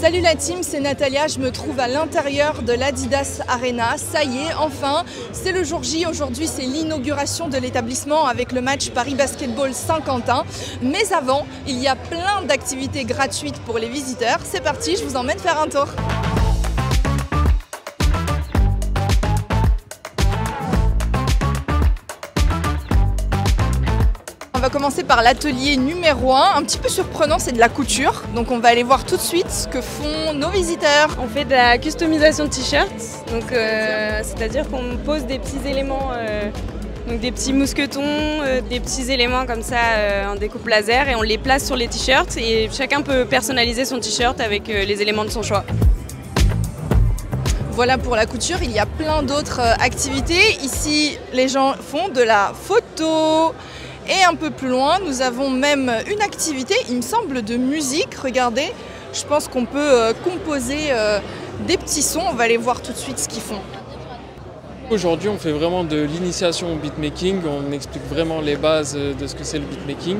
Salut la team, c'est Natalia, je me trouve à l'intérieur de l'Adidas Arena. Ça y est, enfin, c'est le jour J. Aujourd'hui, c'est l'inauguration de l'établissement avec le match Paris Basketball Saint-Quentin. Mais avant, il y a plein d'activités gratuites pour les visiteurs. C'est parti, je vous emmène faire un tour. On va commencer par l'atelier numéro 1, un petit peu surprenant, c'est de la couture. Donc on va aller voir tout de suite ce que font nos visiteurs. On fait de la customisation de t-shirts, donc c'est-à-dire qu'on pose des petits éléments, donc des petits mousquetons, des petits éléments comme ça en découpe laser et on les place sur les t-shirts et chacun peut personnaliser son t-shirt avec les éléments de son choix. Voilà pour la couture, il y a plein d'autres activités. Ici, les gens font de la photo. Et un peu plus loin, nous avons même une activité, il me semble, de musique. Regardez, je pense qu'on peut composer des petits sons. On va aller voir tout de suite ce qu'ils font. Aujourd'hui, on fait vraiment de l'initiation au beatmaking. On explique vraiment les bases de ce que c'est le beatmaking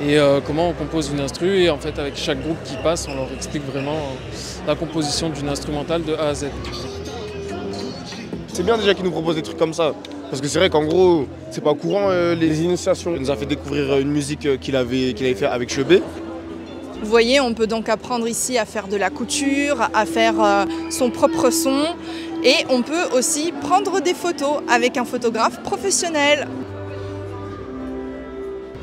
et comment on compose une instru. Et en fait, avec chaque groupe qui passe, on leur explique vraiment la composition d'une instrumentale de A à Z. C'est bien déjà qu'ils nous proposent des trucs comme ça. Parce que c'est vrai qu'en gros, c'est pas courant les initiations. Il nous a fait découvrir une musique qu'il avait fait avec Chebet. Vous voyez, on peut donc apprendre ici à faire de la couture, à faire son propre son. Et on peut aussi prendre des photos avec un photographe professionnel.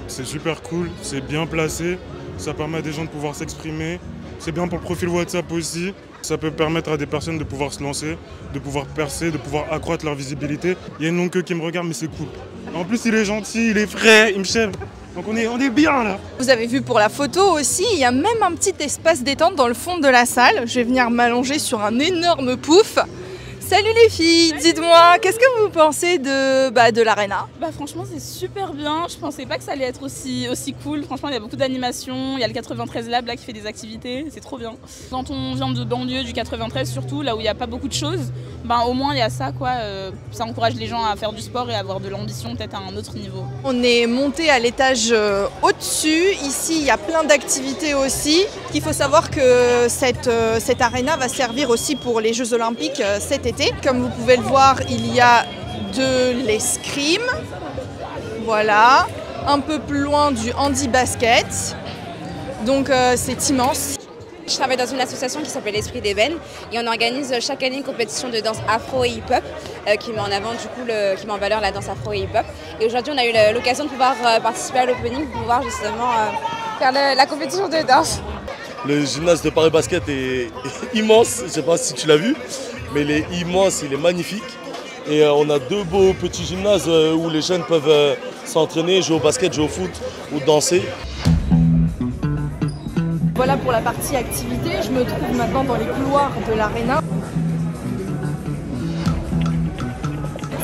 C'est super cool, c'est bien placé, ça permet à des gens de pouvoir s'exprimer. C'est bien pour le profil WhatsApp aussi. Ça peut permettre à des personnes de pouvoir se lancer, de pouvoir percer, de pouvoir accroître leur visibilité. Il y a une longue queue qui me regarde, mais c'est cool. En plus, il est gentil, il est frais, il me chèvre. Donc on est bien là. Vous avez vu pour la photo aussi, il y a même un petit espace détente dans le fond de la salle. Je vais venir m'allonger sur un énorme pouf. Salut les filles, dites-moi, qu'est-ce que vous pensez de l'Arena ? Franchement, c'est super bien. Je pensais pas que ça allait être aussi cool. Franchement, il y a beaucoup d'animations. Il y a le 93 Lab là, qui fait des activités. C'est trop bien. Quand on vient de banlieue du 93, surtout, là où il n'y a pas beaucoup de choses, au moins il y a ça, quoi. Ça encourage les gens à faire du sport et à avoir de l'ambition peut-être à un autre niveau. On est monté à l'étage au-dessus. Ici, il y a plein d'activités aussi. Il faut savoir que cette Arena va servir aussi pour les Jeux Olympiques cet été. Comme vous pouvez le voir, il y a de l'escrime, voilà, un peu plus loin du handi-basket, donc c'est immense. Je travaille dans une association qui s'appelle l'Esprit d'Ébène et on organise chaque année une compétition de danse afro et hip-hop qui met en avant qui met en valeur la danse afro et hip-hop. Et aujourd'hui on a eu l'occasion de pouvoir participer à l'opening pour pouvoir justement faire la compétition de danse. Le gymnase de Paris Basket est immense, je ne sais pas si tu l'as vu, mais il est immense, il est magnifique. Et on a deux beaux petits gymnases où les jeunes peuvent s'entraîner, jouer au basket, jouer au foot ou danser. Voilà pour la partie activité, je me trouve maintenant dans les couloirs de l'Arena.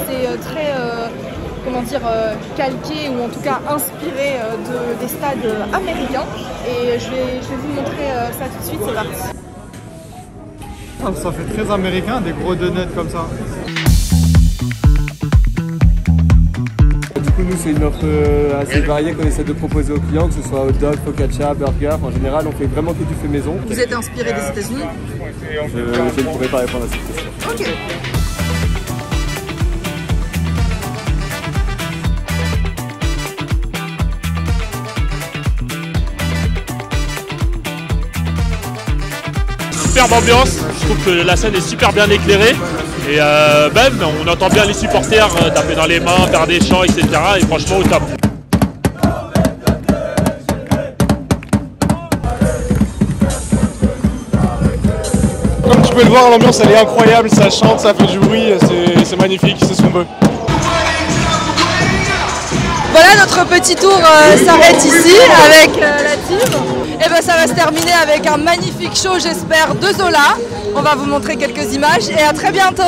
C'est très calqué ou en tout cas inspiré des stades américains. Et je vais vous montrer ça tout de suite, c'est parti. Ça fait très américain, des gros donuts comme ça. Du coup, nous, c'est une offre assez variée qu'on essaie de proposer aux clients, que ce soit hot dog, focaccia, burger. En général, on fait vraiment que du fait maison. Vous êtes inspiré des États-Unis ? Je ne pourrais pas répondre à cette question. Ok. Superbe ambiance, je trouve que la scène est super bien éclairée et même on entend bien les supporters taper dans les mains, faire des chants, etc. Et franchement au top. Comme tu peux le voir, l'ambiance elle est incroyable, ça chante, ça fait du bruit, c'est magnifique, c'est ce qu'on veut. Voilà, notre petit tour s'arrête ici avec la team. Et ça va se terminer avec un magnifique show, j'espère, de Zola. On va vous montrer quelques images et à très bientôt.